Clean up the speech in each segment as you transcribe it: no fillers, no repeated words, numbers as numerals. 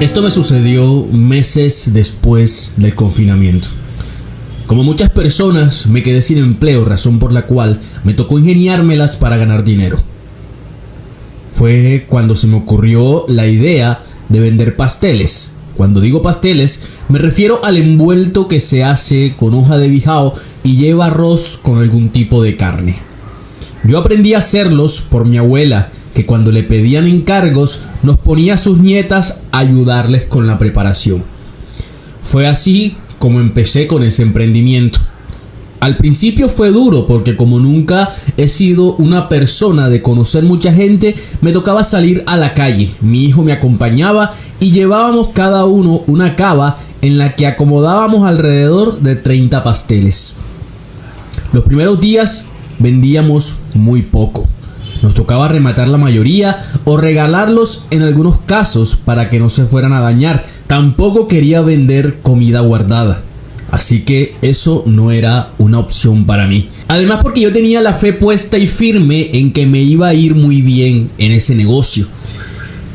Esto me sucedió meses después del confinamiento. Como muchas personas, me quedé sin empleo, razón por la cual me tocó ingeniármelas para ganar dinero. Fue cuando se me ocurrió la idea de vender pasteles. Cuando digo pasteles, me refiero al envuelto que se hace con hoja de bijao y lleva arroz con algún tipo de carne. Yo aprendí a hacerlos por mi abuela, que cuando le pedían encargos nos ponía a sus nietas a ayudarles con la preparación. Fue así como empecé con ese emprendimiento. Al principio fue duro porque como nunca he sido una persona de conocer mucha gente, me tocaba salir a la calle. Mi hijo me acompañaba y llevábamos cada uno una cava en la que acomodábamos alrededor de 30 pasteles. Los primeros días vendíamos muy poco. Nos tocaba rematar la mayoría o regalarlos en algunos casos para que no se fueran a dañar. Tampoco quería vender comida guardada, así que eso no era una opción para mí. Además porque yo tenía la fe puesta y firme en que me iba a ir muy bien en ese negocio.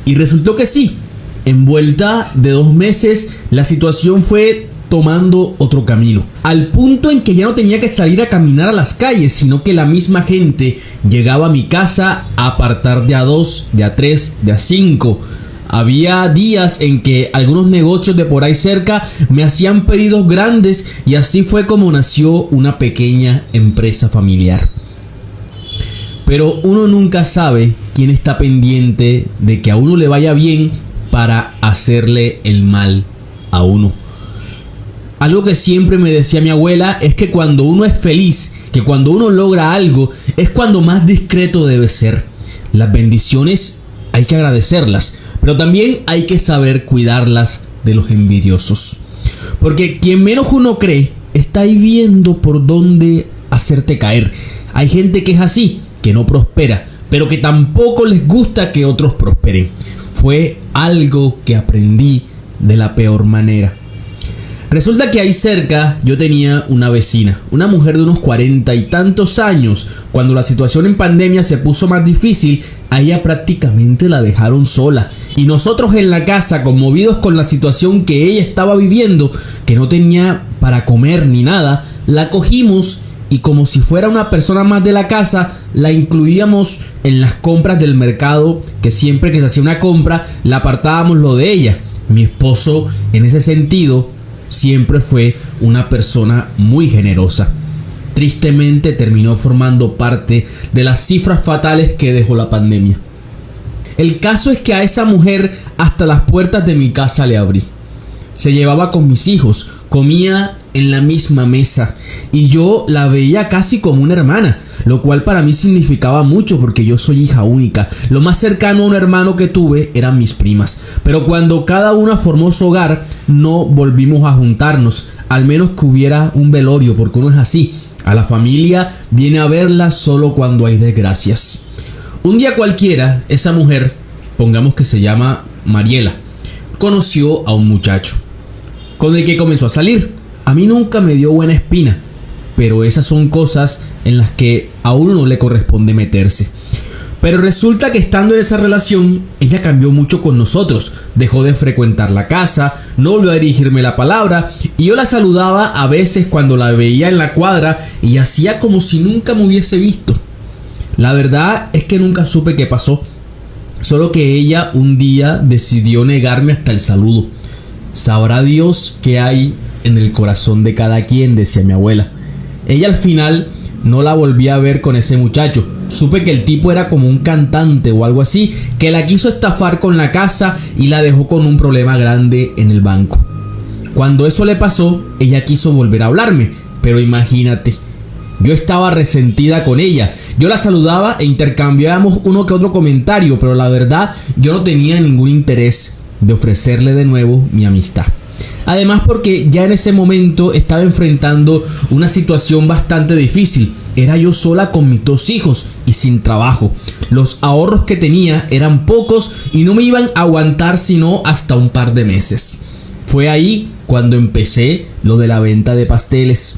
Y resultó que sí. En vuelta de 2 meses la situación fue tomando otro camino, al punto en que ya no tenía que salir a caminar a las calles, sino que la misma gente llegaba a mi casa a apartar de a 2, de a 3, de a 5. Había días en que algunos negocios de por ahí cerca me hacían pedidos grandes y así fue como nació una pequeña empresa familiar. Pero uno nunca sabe quién está pendiente de que a uno le vaya bien para hacerle el mal a uno. Algo que siempre me decía mi abuela es que cuando uno es feliz, que cuando uno logra algo, es cuando más discreto debe ser. Las bendiciones hay que agradecerlas, pero también hay que saber cuidarlas de los envidiosos. Porque quien menos uno cree, está ahí viendo por dónde hacerte caer. Hay gente que es así, que no prospera, pero que tampoco les gusta que otros prosperen. Fue algo que aprendí de la peor manera. Resulta que ahí cerca yo tenía una vecina, una mujer de unos 40 y tantos años. Cuando la situación en pandemia se puso más difícil, a ella prácticamente la dejaron sola. Y nosotros en la casa, conmovidos con la situación que ella estaba viviendo, que no tenía para comer ni nada, la cogimos y como si fuera una persona más de la casa, la incluíamos en las compras del mercado, que siempre que se hacía una compra, la apartábamos lo de ella. Mi esposo, en ese sentido, siempre fue una persona muy generosa. Tristemente terminó formando parte de las cifras fatales que dejó la pandemia. El caso es que a esa mujer hasta las puertas de mi casa le abrí. Se llevaba con mis hijos, comía en la misma mesa y yo la veía casi como una hermana, lo cual para mí significaba mucho porque yo soy hija única. Lo más cercano a un hermano que tuve eran mis primas, pero cuando cada una formó su hogar no volvimos a juntarnos, al menos que hubiera un velorio, porque uno es así. A la familia viene a verla solo cuando hay desgracias. Un día cualquiera, esa mujer, pongamos que se llama Mariela, conoció a un muchacho con el que comenzó a salir. A mí nunca me dio buena espina, pero esas son cosas en las que a uno no le corresponde meterse. Pero resulta que estando en esa relación, ella cambió mucho con nosotros. Dejó de frecuentar la casa, no volvió a dirigirme la palabra y yo la saludaba a veces cuando la veía en la cuadra y hacía como si nunca me hubiese visto. La verdad es que nunca supe qué pasó, solo que ella un día decidió negarme hasta el saludo. Sabrá Dios qué hay en el corazón de cada quien, decía mi abuela. Ella al final no la volví a ver con ese muchacho. Supe que el tipo era como un cantante o algo así, que la quiso estafar con la casa y la dejó con un problema grande en el banco. Cuando eso le pasó, ella quiso volver a hablarme, pero imagínate, yo estaba resentida con ella. Yo la saludaba e intercambiábamos uno que otro comentario, pero la verdad yo no tenía ningún interés de ofrecerle de nuevo mi amistad. Además porque ya en ese momento estaba enfrentando una situación bastante difícil. Era yo sola con mis 2 hijos y sin trabajo. Los ahorros que tenía eran pocos y no me iban a aguantar sino hasta un par de meses. Fue ahí cuando empecé lo de la venta de pasteles.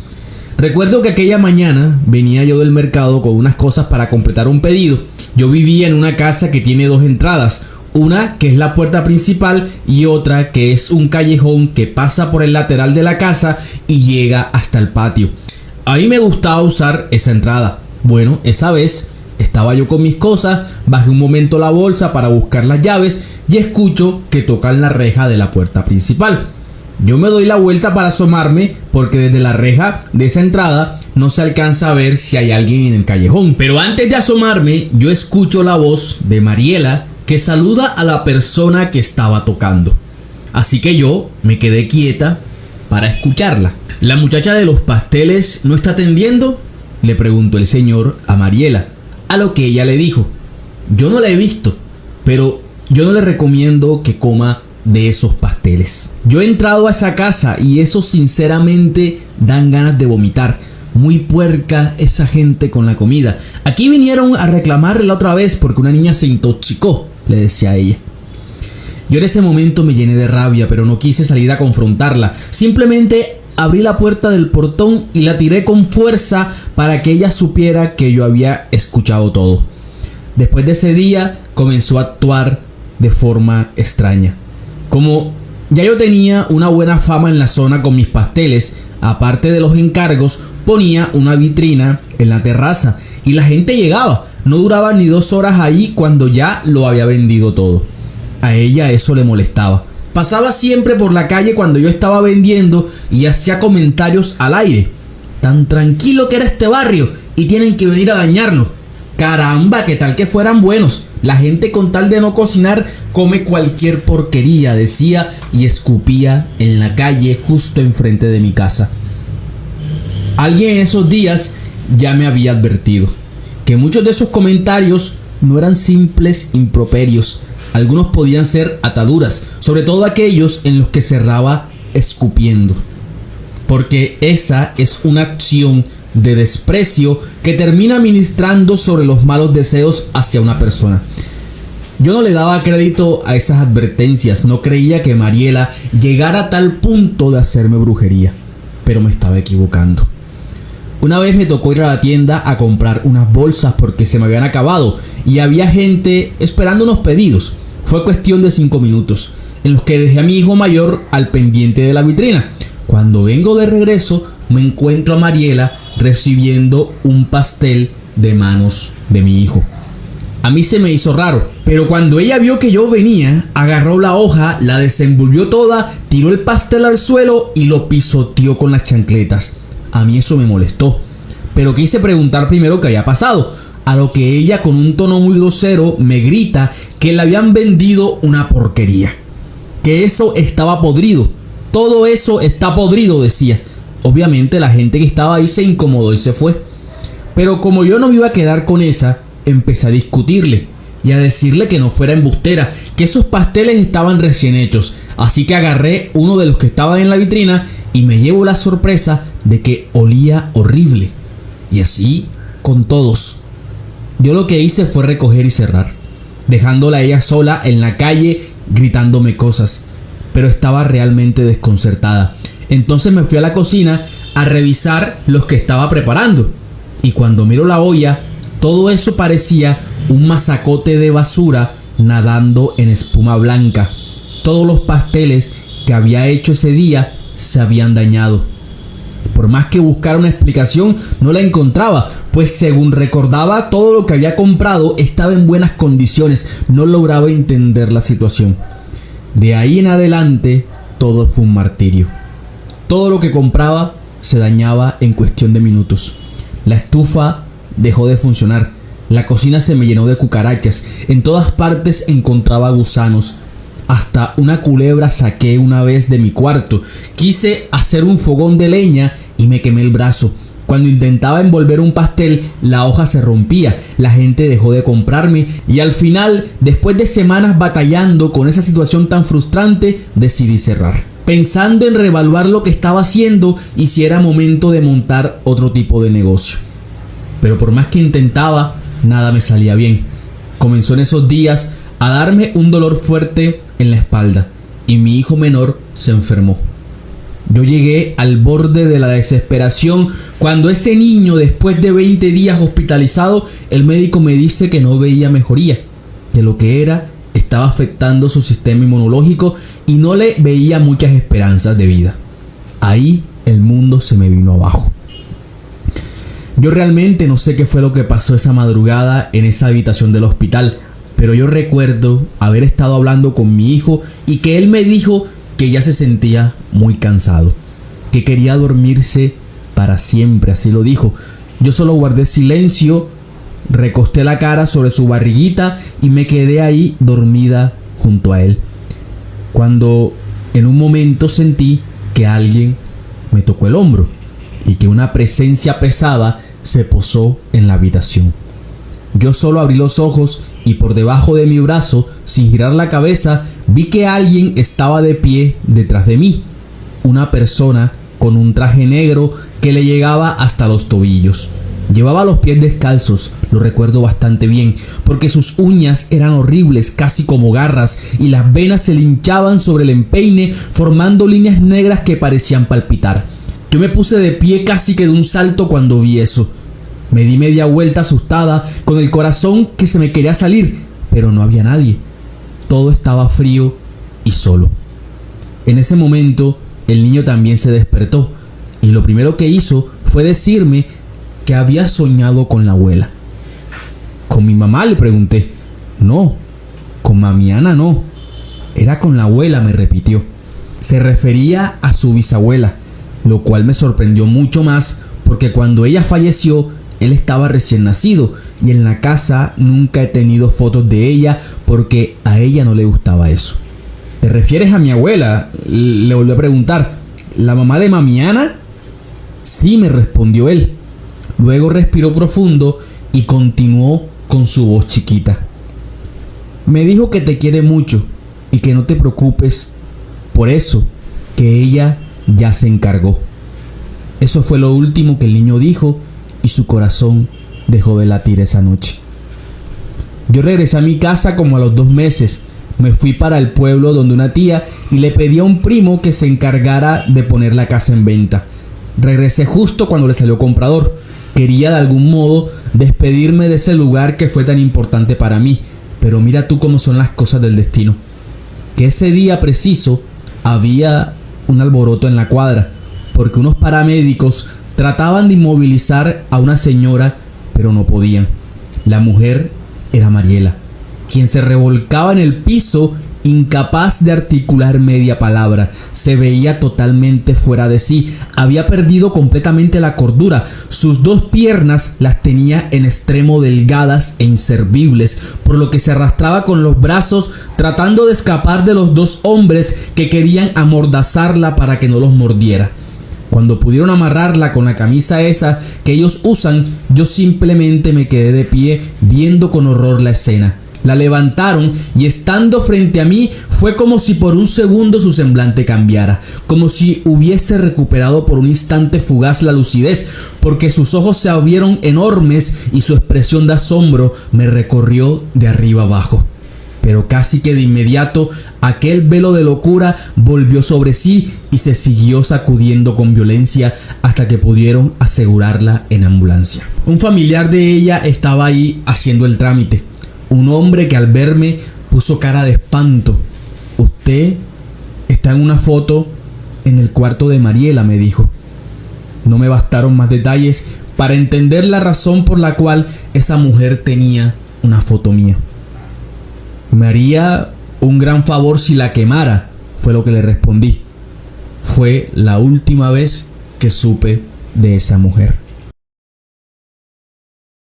Recuerdo que aquella mañana venía yo del mercado con unas cosas para completar un pedido. Yo vivía en una casa que tiene 2 entradas. Una que es la puerta principal y otra que es un callejón que pasa por el lateral de la casa y llega hasta el patio. A mí me gustaba usar esa entrada. Bueno, esa vez estaba yo con mis cosas, bajé un momento la bolsa para buscar las llaves y escucho que tocan la reja de la puerta principal. Yo me doy la vuelta para asomarme porque desde la reja de esa entrada no se alcanza a ver si hay alguien en el callejón. Pero antes de asomarme, yo escucho la voz de Mariela que saluda a la persona que estaba tocando. Así que yo me quedé quieta para escucharla. ¿La muchacha de los pasteles no está atendiendo?, le preguntó el señor a Mariela, a lo que ella le dijo: yo no la he visto, pero yo no le recomiendo que coma de esos pasteles. Yo he entrado a esa casa y eso sinceramente dan ganas de vomitar. Muy puerca esa gente con la comida. Aquí vinieron a reclamarle la otra vez porque una niña se intoxicó, le decía a ella. Yo en ese momento me llené de rabia, pero no quise salir a confrontarla. Simplemente abrí la puerta del portón y la tiré con fuerza para que ella supiera que yo había escuchado todo. Después de ese día comenzó a actuar de forma extraña. Como ya yo tenía una buena fama en la zona con mis pasteles, aparte de los encargos, ponía una vitrina en la terraza y la gente llegaba. No duraba ni 2 horas ahí cuando ya lo había vendido todo. A ella eso le molestaba. Pasaba siempre por la calle cuando yo estaba vendiendo y hacía comentarios al aire. Tan tranquilo que era este barrio y tienen que venir a dañarlo. Caramba, que tal que fueran buenos. La gente con tal de no cocinar come cualquier porquería, decía y escupía en la calle justo enfrente de mi casa. Alguien en esos días ya me había advertido que muchos de esos comentarios no eran simples improperios. Algunos podían ser ataduras, sobre todo aquellos en los que cerraba escupiendo. Porque esa es una acción de desprecio que termina ministrando sobre los malos deseos hacia una persona. Yo no le daba crédito a esas advertencias, no creía que Mariela llegara a tal punto de hacerme brujería, pero me estaba equivocando. Una vez me tocó ir a la tienda a comprar unas bolsas porque se me habían acabado y había gente esperando unos pedidos. Fue cuestión de 5 minutos, en los que dejé a mi hijo mayor al pendiente de la vitrina. Cuando vengo de regreso, me encuentro a Mariela recibiendo un pastel de manos de mi hijo. A mí se me hizo raro, pero cuando ella vio que yo venía, agarró la hoja, la desenvolvió toda, tiró el pastel al suelo y lo pisoteó con las chancletas. A mí eso me molestó, pero quise preguntar primero qué había pasado. A lo que ella, con un tono muy grosero, me grita que le habían vendido una porquería, que eso estaba podrido. Todo eso está podrido, decía. Obviamente la gente que estaba ahí se incomodó y se fue. Pero como yo no me iba a quedar con esa, empecé a discutirle y a decirle que no fuera embustera, que esos pasteles estaban recién hechos. Así que agarré uno de los que estaban en la vitrina y me llevo la sorpresa de que olía horrible. Y así con todos. Yo lo que hice fue recoger y cerrar, dejándola a ella sola en la calle gritándome cosas, pero estaba realmente desconcertada. Entonces me fui a la cocina a revisar los que estaba preparando y cuando miro la olla, todo eso parecía un masacote de basura nadando en espuma blanca. Todos los pasteles que había hecho ese día se habían dañado. Por más que buscara una explicación, no la encontraba, pues según recordaba, todo lo que había comprado estaba en buenas condiciones. No lograba entender la situación. De ahí en adelante, todo fue un martirio. Todo lo que compraba se dañaba en cuestión de minutos. La estufa dejó de funcionar. La cocina se me llenó de cucarachas. En todas partes encontraba gusanos. Hasta una culebra saqué una vez de mi cuarto. Quise hacer un fogón de leña y me quemé el brazo. Cuando intentaba envolver un pastel, la hoja se rompía. La gente dejó de comprarme y al final, después de semanas batallando con esa situación tan frustrante, decidí cerrar, pensando en reevaluar lo que estaba haciendo y si era momento de montar otro tipo de negocio. Pero por más que intentaba, nada me salía bien. Comenzó en esos días a darme un dolor fuerte en la espalda y mi hijo menor se enfermó. Yo llegué al borde de la desesperación cuando ese niño, después de 20 días hospitalizado, el médico me dice que no veía mejoría, que lo que era estaba afectando su sistema inmunológico y no le veía muchas esperanzas de vida. Ahí el mundo se me vino abajo. Yo realmente no sé qué fue lo que pasó esa madrugada en esa habitación del hospital, pero yo recuerdo haber estado hablando con mi hijo y que él me dijo que ya se sentía muy cansado, que quería dormirse para siempre, así lo dijo. Yo solo guardé silencio, recosté la cara sobre su barriguita y me quedé ahí dormida junto a él. Cuando en un momento sentí que alguien me tocó el hombro y que una presencia pesada se posó en la habitación. Yo solo abrí los ojos y por debajo de mi brazo, sin girar la cabeza, vi que alguien estaba de pie detrás de mí. Una persona con un traje negro que le llegaba hasta los tobillos. Llevaba los pies descalzos, lo recuerdo bastante bien, porque sus uñas eran horribles, casi como garras, y las venas se le hinchaban sobre el empeine, formando líneas negras que parecían palpitar. Yo me puse de pie casi que de un salto cuando vi eso. Me di media vuelta asustada, con el corazón que se me quería salir, pero no había nadie. Todo estaba frío y solo. En ese momento, el niño también se despertó, y lo primero que hizo fue decirme que había soñado con la abuela. ¿Con mi mamá?, le pregunté. No, con mami Ana no. Era con la abuela, me repitió. Se refería a su bisabuela, lo cual me sorprendió mucho más porque cuando ella falleció, él estaba recién nacido y en la casa nunca he tenido fotos de ella porque a ella no le gustaba eso. ¿Te refieres a mi abuela?, le volví a preguntar. ¿La mamá de mami Ana? Sí, me respondió él. Luego respiró profundo y continuó con su voz chiquita. Me dijo que te quiere mucho y que no te preocupes por eso, que ella ya se encargó. Eso fue lo último que el niño dijo y su corazón dejó de latir esa noche. Yo regresé a mi casa como a los 2 meses. Me fui para el pueblo donde una tía y le pedí a un primo que se encargara de poner la casa en venta. Regresé justo cuando le salió comprador. Quería de algún modo despedirme de ese lugar que fue tan importante para mí, pero mira tú cómo son las cosas del destino. Que ese día preciso había un alboroto en la cuadra, porque unos paramédicos trataban de inmovilizar a una señora, pero no podían. La mujer era Mariela, quien se revolcaba en el piso, incapaz de articular media palabra. Se veía totalmente fuera de sí. Había perdido completamente la cordura. Sus 2 piernas las tenía en extremo delgadas e inservibles, por lo que se arrastraba con los brazos tratando de escapar de los 2 hombres que querían amordazarla para que no los mordiera. Cuando pudieron amarrarla con la camisa esa que ellos usan, yo simplemente me quedé de pie viendo con horror la escena. La levantaron y estando frente a mí fue como si por un segundo su semblante cambiara, como si hubiese recuperado por un instante fugaz la lucidez, porque sus ojos se abrieron enormes y su expresión de asombro me recorrió de arriba abajo. Pero casi que de inmediato aquel velo de locura volvió sobre sí y se siguió sacudiendo con violencia hasta que pudieron asegurarla en ambulancia. Un familiar de ella estaba ahí haciendo el trámite. Un hombre que al verme puso cara de espanto. Usted está en una foto en el cuarto de Mariela, me dijo. No me bastaron más detalles para entender la razón por la cual esa mujer tenía una foto mía. Me haría un gran favor si la quemara, fue lo que le respondí. Fue la última vez que supe de esa mujer.